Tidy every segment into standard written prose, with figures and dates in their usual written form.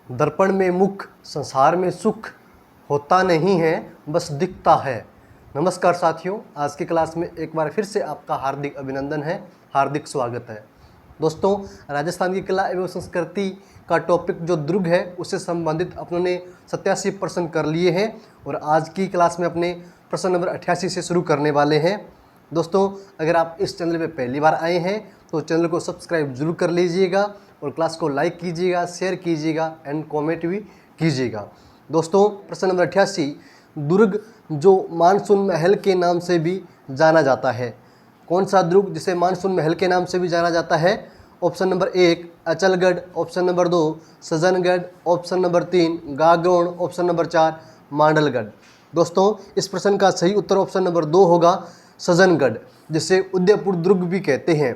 दर्पण में मुख, संसार में सुख होता नहीं है, बस दिखता है। नमस्कार साथियों, आज की क्लास में एक बार फिर से आपका हार्दिक अभिनंदन है, हार्दिक स्वागत है। दोस्तों, राजस्थान की कला एवं संस्कृति का टॉपिक जो दुर्ग है उससे संबंधित अपने 87 प्रश्न कर लिए हैं और आज की क्लास में अपने प्रश्न नंबर 88 से शुरू करने वाले हैं। दोस्तों, अगर आप इस चैनल पे पहली बार आए हैं तो चैनल को सब्सक्राइब जरूर कर लीजिएगा और क्लास को लाइक कीजिएगा, शेयर कीजिएगा एंड कमेंट भी कीजिएगा। दोस्तों, प्रश्न नंबर 88, दुर्ग जो मानसून महल के नाम से भी जाना जाता है, कौन सा दुर्ग जिसे मानसून महल के नाम से भी जाना जाता है? Option number 1 Achalgarh, option number 2 Sajjangarh, option number 3 Gagron, option number 4 Mandalgarh. दोस्तों, इस प्रश्न का सही उत्तर ऑप्शन नंबर 2 होगा, सज्जनगढ़, जिसे उदयपुर दुर्ग भी कहते हैं।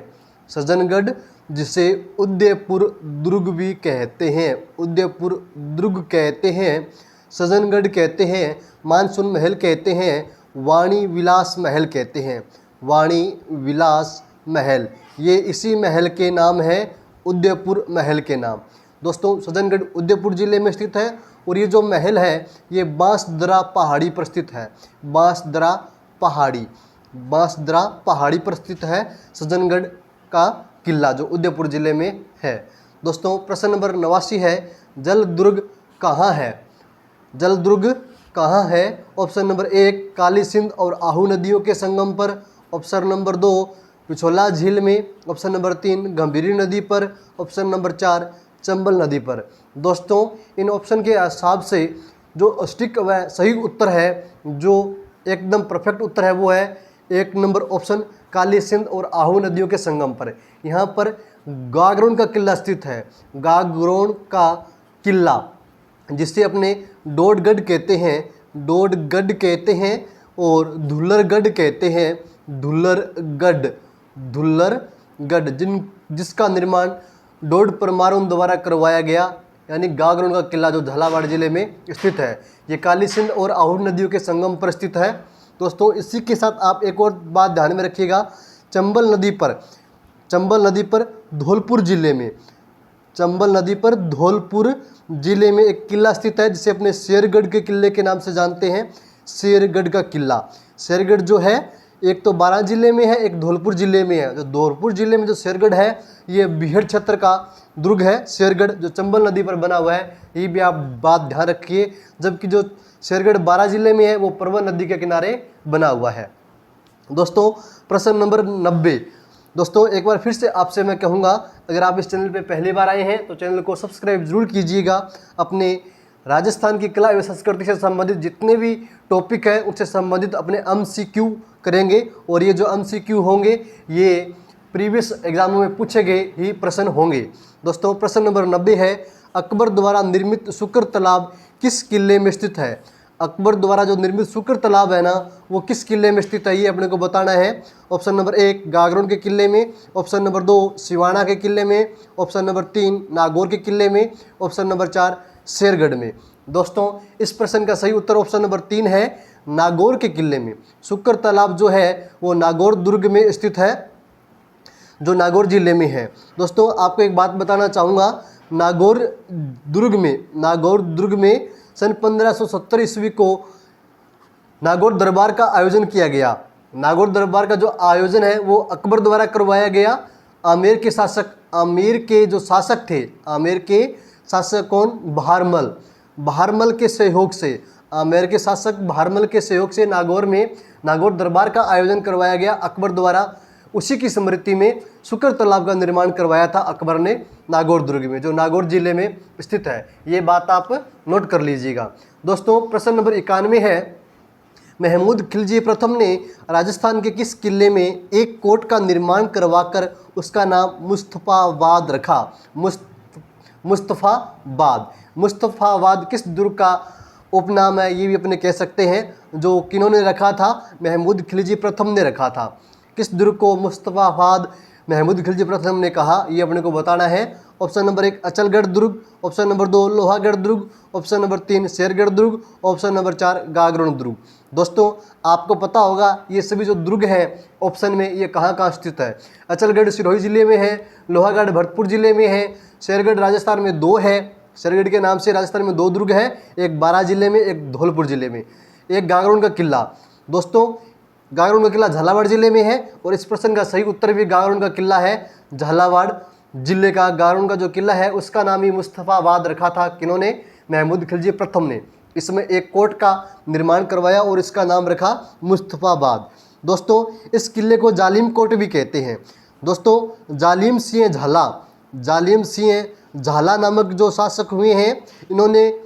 सज्जनगढ़ जिसे उदयपुर दुर्ग भी कहते हैं, उदयपुर दुर्ग कहते हैं, सज्जनगढ़ कहते हैं, मानसून महल कहते हैं, वाणी विलास महल कहते हैं। वाणी विलास महल, ये इसी महल के नाम है, उदयपुर महल के नाम। दोस्तों, सज्जनगढ़ उदयपुर जिले में स्थित है और ये जो महल है ये बांसदरा पहाड़ी पर स्थित है। बांसदरा पहाड़ी पर स्थित है सज्जनगढ़ का किला जो उदयपुर जिले में है। दोस्तों, प्रश्न नंबर 89 है, जलदुर्ग कहाँ है? जलदुर्ग कहाँ है? ऑप्शन नंबर 1 काली सिंध और आहू नदियों के संगम पर, ऑप्शन नंबर 2 पिछोला झील में, ऑप्शन नंबर 3 गंभीरी नदी पर, ऑप्शन नंबर 4 चंबल नदी पर। दोस्तों, इन ऑप्शन के हिसाब से जो स्टिक व सही उत्तर है, जो एकदम परफेक्ट उत्तर है, वो है 1 नंबर ऑप्शन काली सिंध और आहू नदियों के संगम पर। यहाँ पर गागरोन का किला स्थित है। गागरोन का किला जिसे अपने डोडगढ़ कहते हैं, डोडगढ़ कहते हैं और धुल्लरगढ़ कहते हैं, धुल्लरगढ़ जिसका निर्माण डोड परमारुन द्वारा करवाया गया, यानी गागरोन का किला जो झालावाड़ जिले में स्थित है, ये काली सिंध और आहू नदियों के संगम पर स्थित है। दोस्तों, इसी के साथ आप एक और बात ध्यान में रखिएगा, चंबल नदी पर धौलपुर जिले में, चंबल नदी पर धौलपुर जिले में एक किला स्थित है जिसे अपने शेरगढ़ के किले के नाम से जानते हैं। शेरगढ़ का किला, शेरगढ़ जो है एक तो बारां जिले में है, एक धौलपुर जिले में है। जो धौलपुर जिले में जो शेरगढ़ है ये बिहड़ क्षेत्र का दुर्ग है। शेरगढ़ जो चंबल नदी पर बना हुआ है, ये भी आप बात ध्यान रखिए। जबकि जो शेरगढ़ बारां जिले में है वो परवन नदी के किनारे बना हुआ है। दोस्तों, प्रश्न नंबर 90। दोस्तों, एक बार फिर से आपसे मैं कहूँगा, अगर आप इस चैनल पे पहली बार आए हैं तो चैनल को सब्सक्राइब जरूर कीजिएगा। अपने राजस्थान की कला एवं संस्कृति से संबंधित जितने भी टॉपिक हैं उससे संबंधित अपने MCQ करेंगे और ये जो MCQ होंगे ये प्रीवियस एग्जामों में पूछे गए ही प्रश्न होंगे। दोस्तों, प्रश्न नंबर 90 है, अकबर द्वारा निर्मित शुक्र तालाब किस किले में स्थित है? अकबर द्वारा जो निर्मित शुक्र तालाब है ना, वो किस किले में स्थित है ये अपने को बताना है। ऑप्शन नंबर 1 गागरोन के किले में, ऑप्शन नंबर 2 सिवाना के किले में, ऑप्शन नंबर 3 नागौर के किले में, ऑप्शन नंबर 4 शेरगढ़ में। दोस्तों, इस प्रश्न का सही उत्तर ऑप्शन नंबर 3 है, नागौर के किले में। शुक्र तालाब जो है वो नागौर दुर्ग में स्थित है, जो नागौर जिले में है। दोस्तों, आपको एक बात बताना चाहूँगा, नागौर दुर्ग में सन 1570 ईस्वी को नागौर दरबार का आयोजन किया गया। नागौर दरबार का जो आयोजन है वो अकबर द्वारा करवाया गया। आमेर के शासक कौन? बहारमल के सहयोग से, आमेर के शासक बहारमल के सहयोग से नागौर दरबार का आयोजन करवाया गया अकबर द्वारा। उसी की स्मृति में शुक्र तालाब का निर्माण करवाया था अकबर ने नागौर दुर्ग में, जो नागौर जिले में स्थित है। ये बात आप नोट कर लीजिएगा। दोस्तों, प्रश्न नंबर 91 है, महमूद खिलजी प्रथम ने राजस्थान के किस किले में एक कोट का निर्माण करवाकर उसका नाम मुस्तफाबाद रखा? मुस्तफाबाद किस दुर्ग का उपनाम है ये भी अपने कह सकते हैं, जो किन्होंने रखा था? महमूद खिलजी प्रथम ने रखा था। किस दुर्ग को मुस्तफाबाद महमूद खिलजी प्रथम ने कहा ये अपने को बताना है। ऑप्शन नंबर 1 अचलगढ़ दुर्ग, ऑप्शन नंबर 2 लोहागढ़ दुर्ग, ऑप्शन नंबर 3 शेरगढ़ दुर्ग, ऑप्शन नंबर 4 गागरोन दुर्ग। दोस्तों, आपको पता होगा ये सभी जो दुर्ग हैं ऑप्शन में ये कहाँ कहाँ स्थित है। अचलगढ़ सिरोही जिले में है, लोहागढ़ भरतपुर जिले में है, शेरगढ़ राजस्थान में 2 है शेरगढ़ के नाम से राजस्थान में 2 दुर्ग है, एक बारां जिले में, एक धौलपुर जिले में। एक गागरोन का किला, दोस्तों गागरोन का किला झालावाड़ जिले में है और इस प्रश्न का सही उत्तर भी गागरोन का किला है, झालावाड़ जिले का। गागरोन का जो किला है उसका नाम ही मुस्तफाबाद रखा था, किन्होंने? महमूद खिलजी प्रथम ने। इसमें एक कोट का निर्माण करवाया और इसका नाम रखा मुस्तफाबाद। दोस्तों इस किले को जालिम कोट भी कहते हैं। दोस्तों जालिम सिंह झाला नामक जो शासक हुए हैं, इन्होंने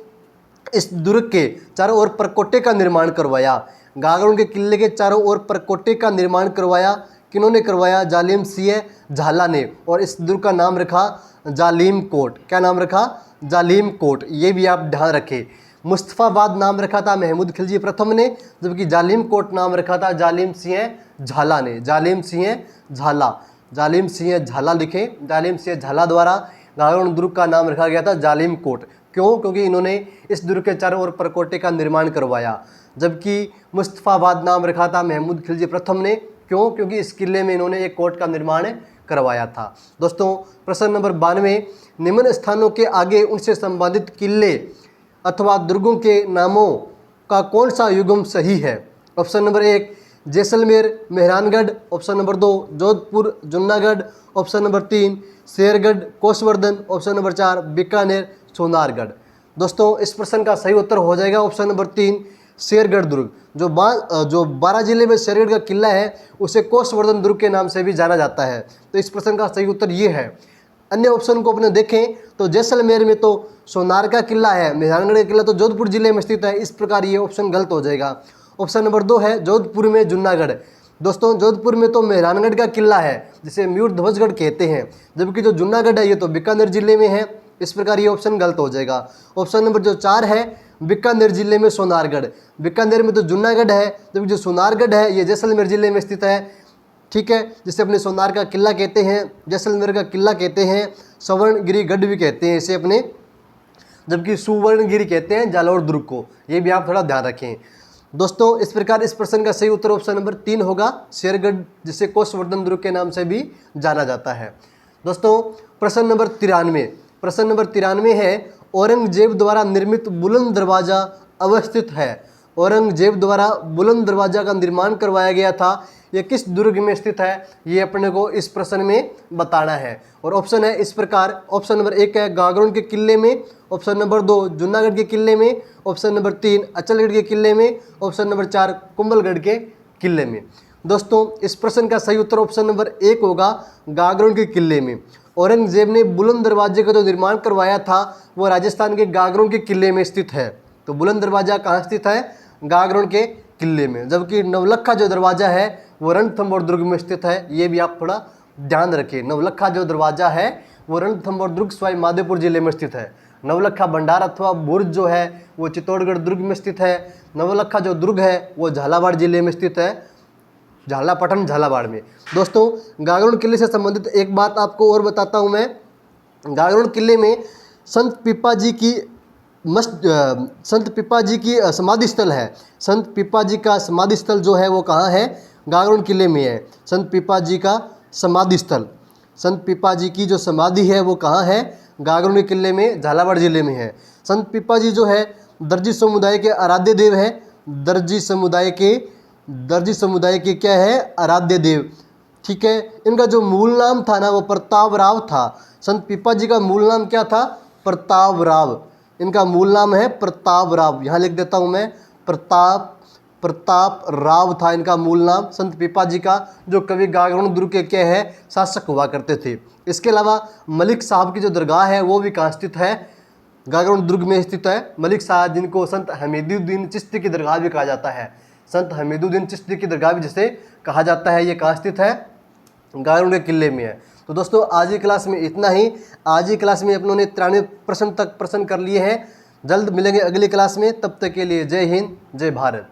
इस दुर्ग के चारों ओर परकोटे का निर्माण करवाया। गागरोन के किले के चारों ओर परकोटे का निर्माण करवाया, किन्होंने करवाया? जालिम सिंह झाला ने। और इस दुर्ग का नाम रखा जालिम कोट। क्या नाम रखा? जालिम कोट। ये भी आप ध्यान रखें। मुस्तफाबाद नाम रखा था महमूद खिलजी प्रथम ने, जबकि जालिम कोट नाम रखा था जालिम सिंह झाला ने। जालिम सिंह झाला लिखें। जालिम सिंह झाला द्वारा गागरोन दुर्ग का नाम रखा गया था जालिम कोट। क्यों? क्योंकि इन्होंने इस दुर्ग के चारों ओर परकोटे का निर्माण करवाया। जबकि मुस्तफाबाद नाम रखा था महमूद खिलजी प्रथम ने। क्यों? क्योंकि इस किले में इन्होंने एक कोट का निर्माण करवाया था। दोस्तों प्रश्न नंबर 92, निम्न स्थानों के आगे उनसे संबंधित किले अथवा दुर्गों के नामों का कौन सा युग्म सही है? Option number 1 Jaisalmer Mehrangarh, option number 2 Jodhpur Junagarh, option number 3 Shergarh Koshvardhan, option number 4 Bikaner Sonargarh. दोस्तों इस प्रश्न का सही उत्तर हो जाएगा ऑप्शन नंबर 3 शेरगढ़ दुर्ग। जो बारां जिले में शेरगढ़ का किला है उसे कोसवर्धन दुर्ग के नाम से भी जाना जाता है। तो इस प्रश्न का सही उत्तर ये है। अन्य ऑप्शन को अपने देखें तो जैसलमेर में तो सोनार का किला है, मेहरानगढ़ का किला तो जोधपुर जिले में स्थित है, इस प्रकार ये ऑप्शन गलत हो जाएगा। ऑप्शन नंबर 2 है जोधपुर में जूनागढ़। दोस्तों जोधपुर में तो मेहरानगढ़ का किला है जिसे म्यूर ध्वजगढ़ कहते हैं, जबकि जो जूनागढ़ है ये तो बीकानेर जिले में है, इस प्रकार ये ऑप्शन गलत हो जाएगा। ऑप्शन नंबर जो 4 है बीकानेर जिले में सोनारगढ़। बीकानेर में तो जूनागढ़ है, जबकि जो सोनारगढ़ है ये जैसलमेर जिले में स्थित है। ठीक है, जिसे अपने सोनार का किला कहते हैं, जैसलमेर का किला कहते हैं, स्वर्णगिरी गढ़ भी कहते हैं इसे अपने, जबकि सुवर्णगिरी कहते हैं जालौर दुर्ग को। ये भी आप थोड़ा ध्यान रखें। दोस्तों इस प्रकार इस प्रश्न का सही उत्तर ऑप्शन नंबर 3 होगा, शेरगढ़, जिसे कोसवर्धन दुर्ग के नाम से भी जाना जाता है। दोस्तों प्रश्न नंबर 93 है, औरंगजेब द्वारा निर्मित बुलंद दरवाजा अवस्थित है। औरंगजेब द्वारा बुलंद दरवाजा का निर्माण करवाया गया था, यह किस दुर्ग में स्थित है? ये अपने को इस प्रश्न में बताना है। और ऑप्शन है इस प्रकार, ऑप्शन नंबर 1 है गागरोन के किले में, ऑप्शन नंबर 2 जूनागढ़ के किले में, ऑप्शन नंबर 3 अचलगढ़ के किले में, ऑप्शन नंबर 4 कुंभलगढ़ के किले में। दोस्तों इस प्रश्न का सही उत्तर ऑप्शन नंबर 1 होगा, गागरोन के किले में। औरंगजेब ने बुलंद दरवाजे का जो निर्माण करवाया था वो राजस्थान के गागरोन के किले में स्थित है। तो बुलंद दरवाजा कहाँ स्थित है? गागरोन के किले में। जबकि नवलखा जो दरवाजा है वो रणथंभौर दुर्ग में स्थित है, ये भी आप थोड़ा ध्यान रखें। नवलखा जो दरवाजा है वो रणथंभौर दुर्ग सवाई माधोपुर जिले में स्थित है। नवलखा भंडार अथवा बुर्ज जो है वो चित्तौड़गढ़ दुर्ग में स्थित है। नवलखा जो दुर्ग है वो झालावाड़ जिले में स्थित है, झालापटन झालावाड़ में। दोस्तों गागरोन किले से संबंधित एक बात आपको और बताता हूँ मैं। गागरोन किले में संत पिपाजी की समाधि स्थल है। संत पिपाजी का समाधि स्थल जो है वो कहाँ है? गागरोन किले में है। संत पिपाजी का समाधि स्थल, संत पिपाजी की जो समाधि है वो कहाँ है? गागरोन के किले में, झालावाड़ जिले में है। संत पिपाजी जो है दर्जी समुदाय के आराध्य देव है। दर्जी समुदाय के क्या है? आराध्य देव। ठीक है, इनका जो मूल नाम था ना वो प्रताप राव था। संत पिपाजी का मूल नाम क्या था? प्रताप राव। इनका मूल नाम है प्रताप राव, यहाँ लिख देता हूँ मैं, प्रताप राव था इनका मूल नाम संत पिपाजी का, जो कवि गागरोन दुर्ग के क्या है? शासक हुआ करते थे। इसके अलावा मलिक साहब की जो दरगाह है वो भी कहाँ स्थित है? गागरोन दुर्ग में स्थित है। मलिक साहब जिनको संत हमीदुद्दीन चिश्ती की दरगाह भी कहा जाता है, संत हमीदुद्दीन चिश्ती की दरगाह भी जिसे कहा जाता है, ये कहाँ स्थित है? गागरोन के किले में है। तो दोस्तों आज की क्लास में इतना ही। आज की क्लास में अपनों ने 93 प्रश्न तक प्रश्न कर लिए हैं। जल्द मिलेंगे अगली क्लास में, तब तक के लिए जय हिंद जय भारत।